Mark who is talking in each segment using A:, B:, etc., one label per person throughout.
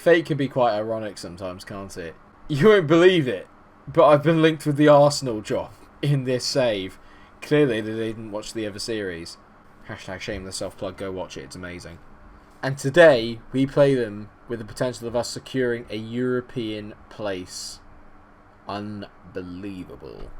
A: Fate can be quite ironic sometimes, can't it? You won't believe it, but I've been linked with the Arsenal job in this save. Clearly they didn't watch the other series. Hashtag shameless self-plug, go watch it, it's amazing. And today, we play them with the potential of us securing a European place. Unbelievable.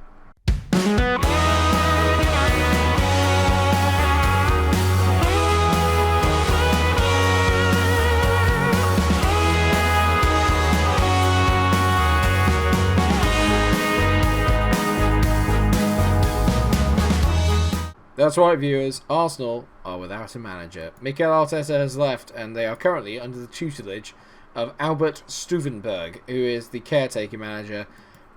A: That's right, viewers. Arsenal are without a manager. Mikel Arteta has left, and they are currently under the tutelage of Albert Stuvenberg, who is the caretaker manager.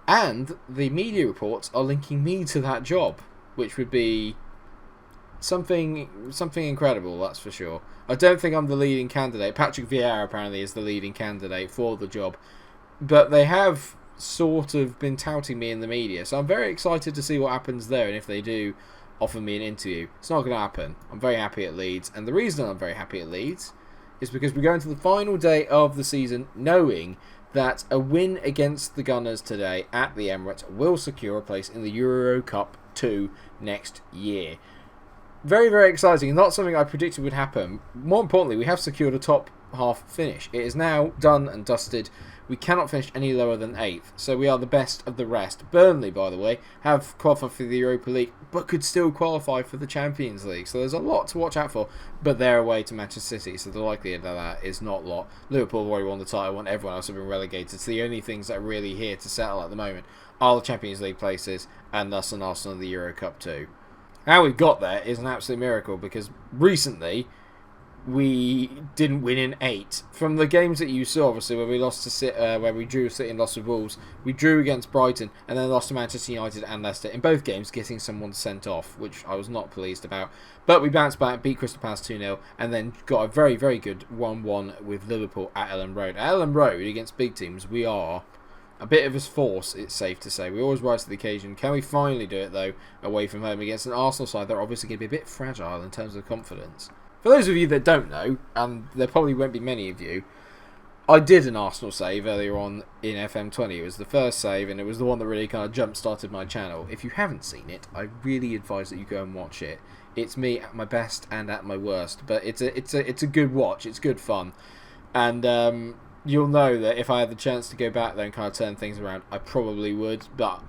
A: And the media reports are linking me to that job, which would be something incredible, that's for sure. I don't think I'm the leading candidate. Patrick Vieira apparently is the leading candidate for the job, but they have sort of been touting me in the media, so I'm very excited to see what happens there, and if they do offer me an interview. It's not going to happen. I'm very happy at Leeds, and the reason I'm very happy at Leeds is because we're going to the final day of the season knowing that a win against the Gunners today at the Emirates will secure a place in the Euro Cup 2 next year. Very, very exciting. Not something I predicted would happen. More importantly, we have secured a top half finish. It is now done and dusted. We cannot finish any lower than 8th, so we are the best of the rest. Burnley, by the way, have qualified for the Europa League, but could still qualify for the Champions League. So there's a lot to watch out for, but they're away to Manchester City, so the likelihood of that is not a lot. Liverpool have already won the title, and everyone else have been relegated. So the only things that are really here to settle at the moment are the Champions League places, and thus an Arsenal in the Euro Cup 2. How we got there is an absolute miracle, because recently we didn't win in 8. From the games that you saw, obviously, where we lost to where we drew City and lost with Wolves, we drew against Brighton and then lost to Manchester United and Leicester. In both games, getting someone sent off, which I was not pleased about. But we bounced back, beat Crystal Palace 2-0, and then got a very, very good 1-1 with Liverpool at Ellen Road. At Ellen Road, against big teams, we are a bit of a force, it's safe to say. We always rise to the occasion. Can we finally do it, though, away from home against an Arsenal side that are obviously going to be a bit fragile in terms of confidence? For those of you that don't know, and there probably won't be many of you, I did an Arsenal save earlier on in FM20. It was the first save, and it was the one that really kind of jump-started my channel. If you haven't seen it, I really advise that you go and watch it. It's me at my best and at my worst, but it's a good watch. It's good fun, and you'll know that if I had the chance to go back there and kind of turn things around, I probably would. But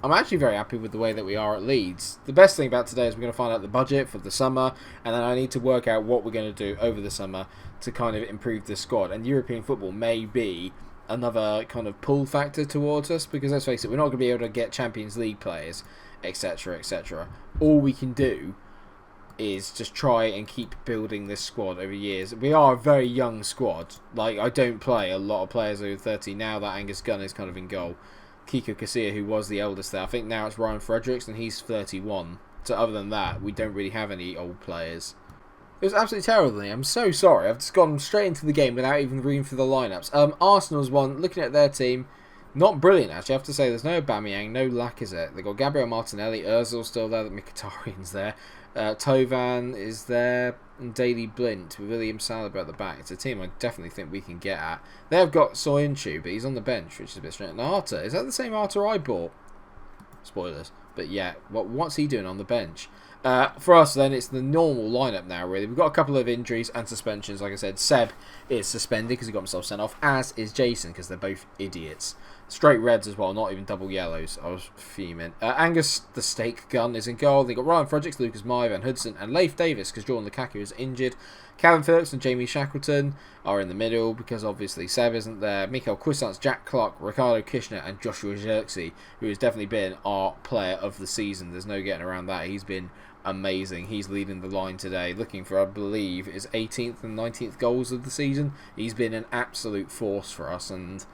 A: I'm actually very happy with the way that we are at Leeds. The best thing about today is we're going to find out the budget for the summer, and then I need to work out what we're going to do over the summer to kind of improve the squad. And European football may be another kind of pull factor towards us, because let's face it, we're not going to be able to get Champions League players, etc, etc. All we can do is just try and keep building this squad over years. We are a very young squad. Like, I don't play a lot of players over 30 now that Angus Gunn is kind of in goal. Kiko Casilla, who was the eldest there. I think now it's Ryan Fredericks, and he's 31. So other than that, we don't really have any old players. It was absolutely terrible. I'm so sorry. I've just gone straight into the game without even reading through the lineups. Arsenal's one, looking at their team, not brilliant actually. I have to say, there's no Aubameyang, no Lacazette. They've got Gabriel Martinelli, Ozil's still there, Mkhitaryan's there. Tovan is there, and Daley Blint with William Saliba at the back. It's a team I definitely think we can get at. They've got Soyuncu, but he's on the bench, which is a bit strange. And Arta, is that the same Arta I bought? Spoilers. But yeah, what's he doing on the bench? For us then, it's the normal lineup now, really. We've got a couple of injuries and suspensions. Like I said, Seb is suspended because he got himself sent off, as is Jason, because they're both idiots. Straight reds as well, not even double yellows. I was fuming. Angus, the Steak Gun, is in goal. They've got Ryan Fredericks, Lucas Meyer, Van Hudson, and Leif Davis, because Jordan Lukaku is injured. Calvin Phillips and Jamie Shackleton are in the middle, because obviously Seb isn't there. Mikael Cuisance, Jack Clark, Ricardo Kishner, and Joshua Xerxes, who has definitely been our player of the season. There's no getting around that. He's been amazing. He's leading the line today, looking for, I believe, his 18th and 19th goals of the season. He's been an absolute force for us, and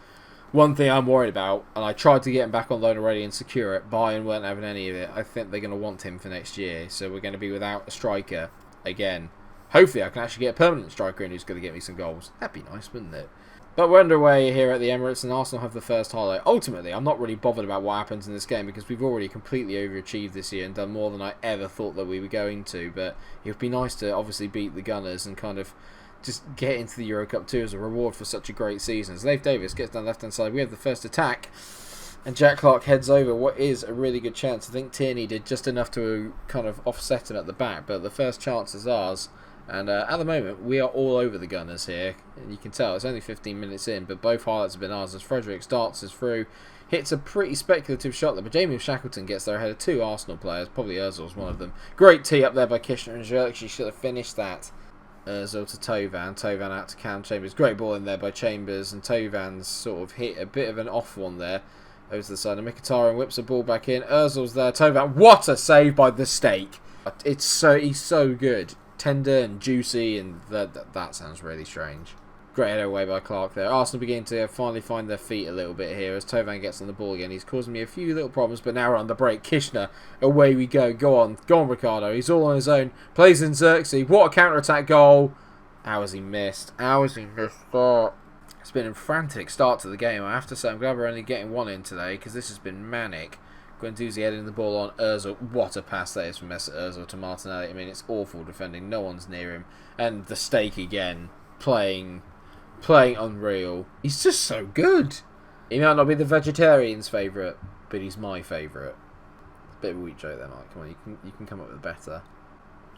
A: one thing I'm worried about, and I tried to get him back on loan already and secure it, Bayern weren't having any of it. I think they're going to want him for next year, so we're going to be without a striker again. Hopefully I can actually get a permanent striker in who's going to get me some goals. That'd be nice, wouldn't it? But we're underway here at the Emirates, and Arsenal have the first highlight. Ultimately, I'm not really bothered about what happens in this game, because we've already completely overachieved this year and done more than I ever thought that we were going to. But it would be nice to obviously beat the Gunners and kind of just get into the Euro Cup 2 as a reward for such a great season. As Leif Davis gets down left-hand side, we have the first attack, and Jack Clark heads over what is a really good chance. I think Tierney did just enough to kind of offset him at the back, but the first chance is ours. And at the moment, we are all over the Gunners here. And you can tell it's only 15 minutes in, but both highlights have been ours as Fredericks darts us through. Hits a pretty speculative shot there, but Jamie Shackleton gets there ahead of 2 Arsenal players. Probably Ozil's one of them. Great tee up there by Kishner and Xerxes. Should have finished that. Ozil to Tovan. Tovan out to Cam Chambers. Great ball in there by Chambers. And Tovan's sort of hit a bit of an off one there. Over to the side. And Mkhitaryan whips the ball back in. Ozil's there. Tovan. What a save by the Steak. He's so good. Tender and juicy, and that sounds really strange. Great header away by Clark there. Arsenal begin to finally find their feet a little bit here as Tovan gets on the ball again. He's causing me a few little problems, but now we're on the break. Kishner, away we go. Go on, Ricardo. He's all on his own. Plays in Xerxes. What a counter-attack goal. How has he missed? That? It's been a frantic start to the game. I have to say, I'm glad we're only getting one in today because this has been manic. Guendouzi heading the ball on Ozil. What a pass that is from Mesut Ozil to Martinelli. I mean, it's awful defending. No one's near him. And the Steak again, playing unreal. He's just so good. He might not be the vegetarian's favourite, but he's my favourite. It's a bit of a weak joke there, Mike. Come on, you can come up with better.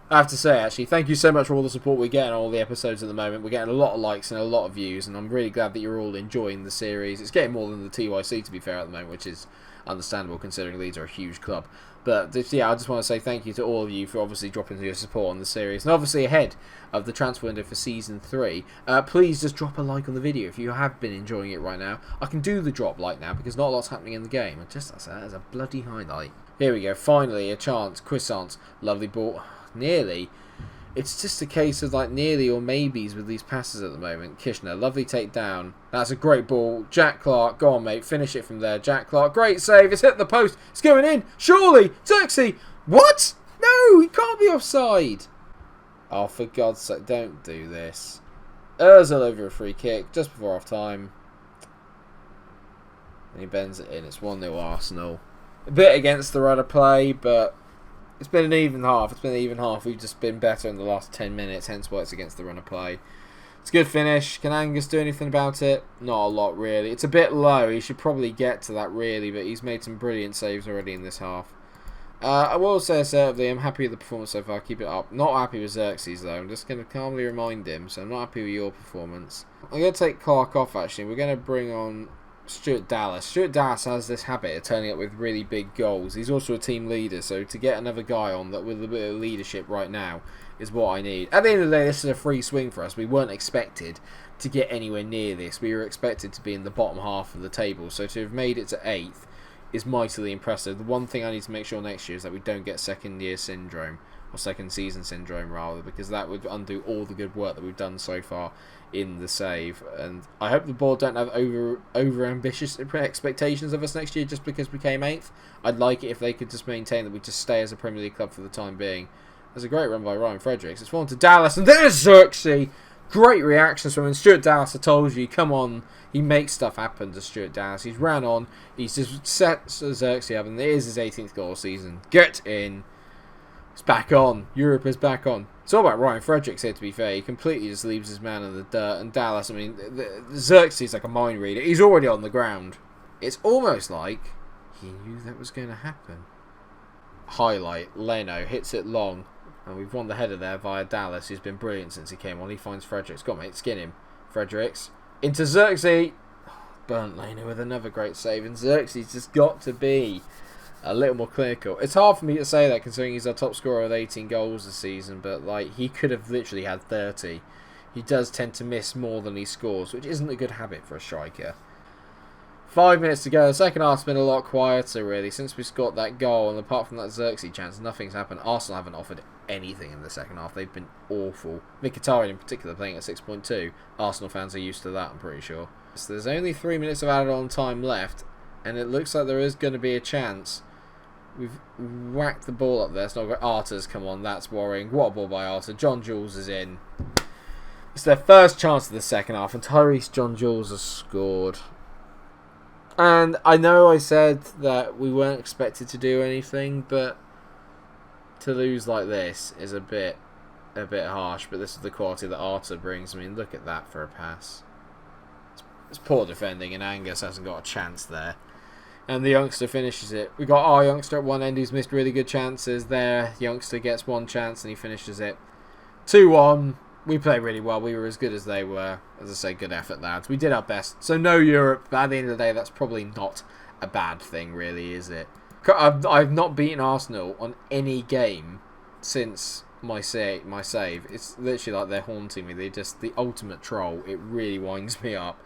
A: I have to say, actually, thank you so much for all the support we're getting on all the episodes at the moment. We're getting a lot of likes and a lot of views, and I'm really glad that you're all enjoying the series. It's getting more than the TYC, to be fair, at the moment, which is understandable considering Leeds are a huge club. But yeah, I just want to say thank you to all of you for obviously dropping your support on the series, and obviously ahead of the transfer window for season 3. Please just drop a like on the video if you have been enjoying it right now. I can do the drop like now because not a lot's happening in the game. Just that's a bloody highlight. Here we go. Finally a chance. Cuisance, lovely ball. Nearly. It's just a case of like nearly or maybes with these passes at the moment. Kishner, lovely take down. That's a great ball. Jack Clark, go on mate, finish it from there. Jack Clark, great save. It's hit the post. It's going in. Surely. Xerxes. What? No, he can't be offside. Oh, for God's sake, don't do this. Ozil over a free kick just before half time. And he bends it in. It's 1-0 Arsenal. A bit against the run of play, but it's been an even half. We've just been better in the last 10 minutes, hence why it's against the run of play. It's a good finish. Can Angus do anything about it? Not a lot, really. It's a bit low. He should probably get to that, really, but he's made some brilliant saves already in this half. I will say assertively, I'm happy with the performance so far. Keep it up. Not happy with Xerxes, though. I'm just going to calmly remind him, so I'm not happy with your performance. I'm going to take Clark off, actually. We're going to bring on Stuart Dallas. Stuart Dallas has this habit of turning up with really big goals. He's also a team leader, so to get another guy on that with a bit of leadership right now is what I need. At the end of the day, this is a free swing for us. We weren't expected to get anywhere near this. We were expected to be in the bottom half of the table, so to have made it to 8th is mightily impressive. The one thing I need to make sure next year is that we don't get second year syndrome, or second season syndrome rather, because that would undo all the good work that we've done so far in the save. And I hope the board don't have over ambitious expectations of us next year just because we came 8th. I'd like it if they could just maintain that we just stay as a Premier League club for the time being. There's a great run by Ryan Fredericks. It's fallen to Dallas, and there's Xerxes. Great reactions from him. Stuart Dallas, I told you, come on. He makes stuff happen to Stuart Dallas. He's ran on. He's just set Xerxes up, and it is his 18th goal of the season. Get in. It's back on. Europe is back on. It's all about Ryan Fredericks here, to be fair. He completely just leaves his man in the dirt. And Dallas, I mean, Xerxes is like a mind reader. He's already on the ground. It's almost like he knew that was going to happen. Highlight. Leno hits it long. And we've won the header there via Dallas, who's been brilliant since he came on. He finds Fredericks. Go on, mate. Skin him. Fredericks. Into Xerxes. Burnt Leno with another great save. And Xerxes just got to be a little more clinical. It's hard for me to say that considering he's our top scorer with 18 goals this season, but like he could have literally had 30. He does tend to miss more than he scores, which isn't a good habit for a striker. 5 minutes to go. The second half's been a lot quieter, really, since we scored that goal, and apart from that Xerxes chance, nothing's happened. Arsenal haven't offered anything in the second half. They've been awful. Mkhitaryan in particular playing at 6.2. Arsenal fans are used to that, I'm pretty sure. So there's only 3 minutes of added on time left, and it looks like there is going to be a chance. We've whacked the ball up there. It's not great. Arter's come on. That's worrying. What a ball by Arter. John Jules is in. It's their first chance of the second half, and Tyrese John Jules has scored. And I know I said that we weren't expected to do anything, but to lose like this is a bit a bit harsh, but this is the quality that Arta brings. I mean, look at that for a pass. It's poor defending, and Angus hasn't got a chance there. And the youngster finishes it. We got our youngster at one end who's missed really good chances. Their youngster gets one chance and he finishes it. 2-1. We played really well. We were as good as they were. As I say, good effort, lads. We did our best. So no Europe, but at the end of the day, that's probably not a bad thing, really, is it? I've not beaten Arsenal on any game since my save. It's literally like they're haunting me. They're just the ultimate troll. It really winds me up.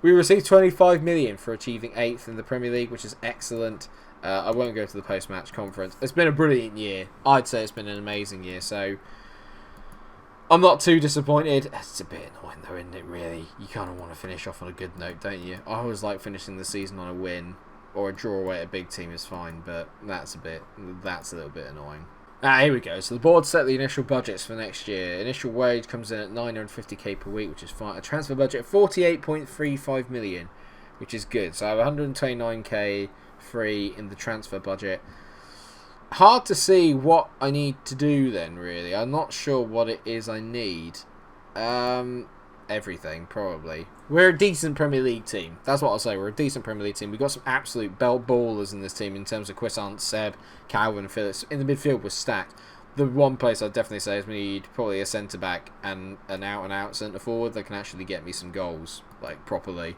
A: We received 25 million for achieving 8th in the Premier League, which is excellent. I won't go to the post-match conference. It's been a brilliant year. I'd say it's been an amazing year, so I'm not too disappointed. It's a bit annoying though, isn't it, really? You kind of want to finish off on a good note, don't you? I always like finishing the season on a win, or a draw away at a big team is fine, but that's a little bit annoying. Here we go. So the board set the initial budgets for next year. Initial wage comes in at 950k per week, which is fine. A transfer budget of 48.35 million, which is good. So I have 129k free in the transfer budget. Hard to see what I need to do then, really. I'm not sure what it is I need. Everything, probably. We're a decent Premier League team. That's what I'll say. We're a decent Premier League team. We've got some absolute belt ballers in this team in terms of Quissant, Seb, Calvin, Phillips. In the midfield, we're stacked. The one place I'd definitely say is we need probably a centre-back and an out-and-out centre-forward that can actually get me some goals, like, properly.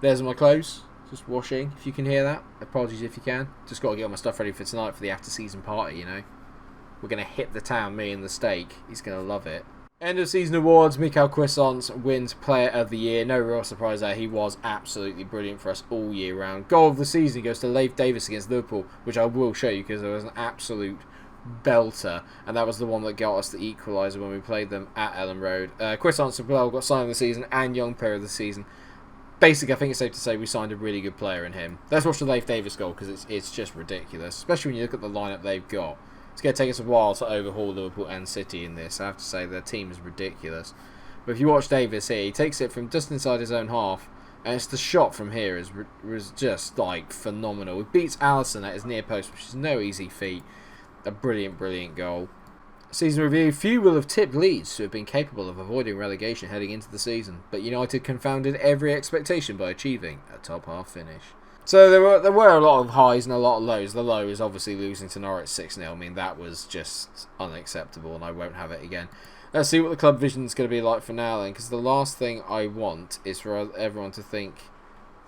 A: There's my clothes. Just washing, if you can hear that. Apologies if you can. Just got to get all my stuff ready for tonight for the after-season party, you know. We're going to hit the town, me and the steak. He's going to love it. End of season awards, Mikel Quissant wins Player of the Year. No real surprise there. He was absolutely brilliant for us all year round. Goal of the season goes to Leif Davis against Liverpool, which I will show you because there was an absolute belter. And that was the one that got us the equaliser when we played them at Ellen Road. Quissant as well got signed of the season and Young Player of the season. Basically, I think it's safe to say we signed a really good player in him. Let's watch the Leif Davis goal because it's just ridiculous. Especially when you look at the lineup they've got. It's going to take us a while to overhaul Liverpool and City in this. I have to say their team is ridiculous. But if you watch Davis here, he takes it from just inside his own half. And it's the shot from here was just like phenomenal. It beats Alisson at his near post, which is no easy feat. A brilliant, brilliant goal. Season review. Few will have tipped Leeds to have been capable of avoiding relegation heading into the season. But United confounded every expectation by achieving a top half finish. So there were a lot of highs and a lot of lows. The low is obviously losing to Norwich 6-0. I mean, that was just unacceptable and I won't have it again. Let's see what the club vision is going to be like for now then, because the last thing I want is for everyone to think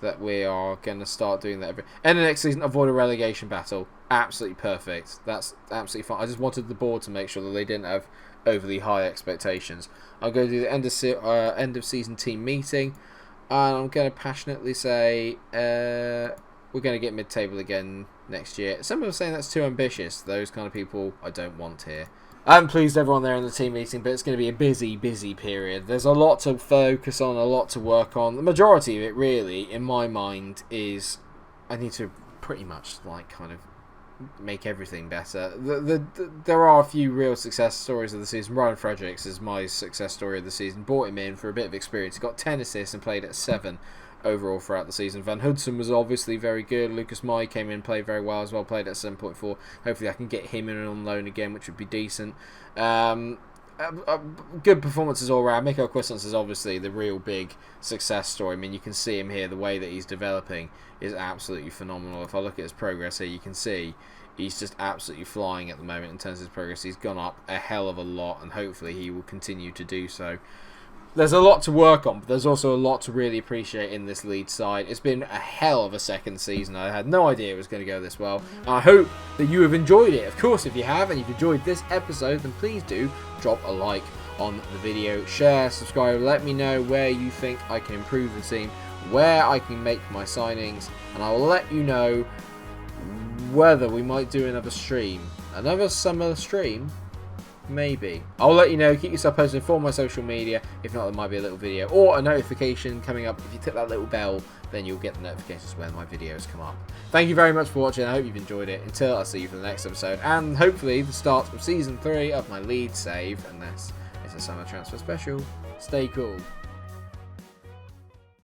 A: that we are going to start doing that. End of next season, avoid a relegation battle. Absolutely perfect. That's absolutely fine. I just wanted the board to make sure that they didn't have overly high expectations. I'm going to do the end of season team meeting. And I'm going to passionately say we're going to get mid-table again next year. Some people are saying that's too ambitious. Those kind of people I don't want here. I haven't pleased everyone there in the team meeting, but it's going to be a busy, busy period. There's a lot to focus on, a lot to work on. The majority of it, really, in my mind, is I need to pretty much like kind of make everything better. There are a few real success stories of the season. Ryan Fredericks is my success story of the season. Brought him in for a bit of experience. He got 10 assists and played at 7 overall throughout the season. Van Hudson was obviously very good. Lucas Mai came in and played very well as well. Played at 7.4. Hopefully I can get him in on loan again, which would be decent. Good performances all around. Mikel Quissant is obviously the real big success story. I mean, you can see him here. The way that he's developing is absolutely phenomenal. If I look at his progress here, you can see he's just absolutely flying at the moment in terms of his progress. He's gone up a hell of a lot, and hopefully he will continue to do so. There's a lot to work on, but there's also a lot to really appreciate in this Leeds side. It's been a hell of a second season. I had no idea it was going to go this well. I hope that you have enjoyed it. Of course, if you have, and you've enjoyed this episode, then please do drop a like on the video, share, subscribe, let me know where you think I can improve the team, where I can make my signings, and I will let you know whether we might do another stream. Another summer stream? Maybe. I'll let you know. Keep yourself posted for my social media. If not, there might be a little video or a notification coming up. If you tip that little bell, then you'll get the notifications when my videos come up. Thank you very much for watching. I hope you've enjoyed it. Until I see you for the next episode, and hopefully the start of season 3 of my Leeds save, unless it's a summer transfer special. Stay cool.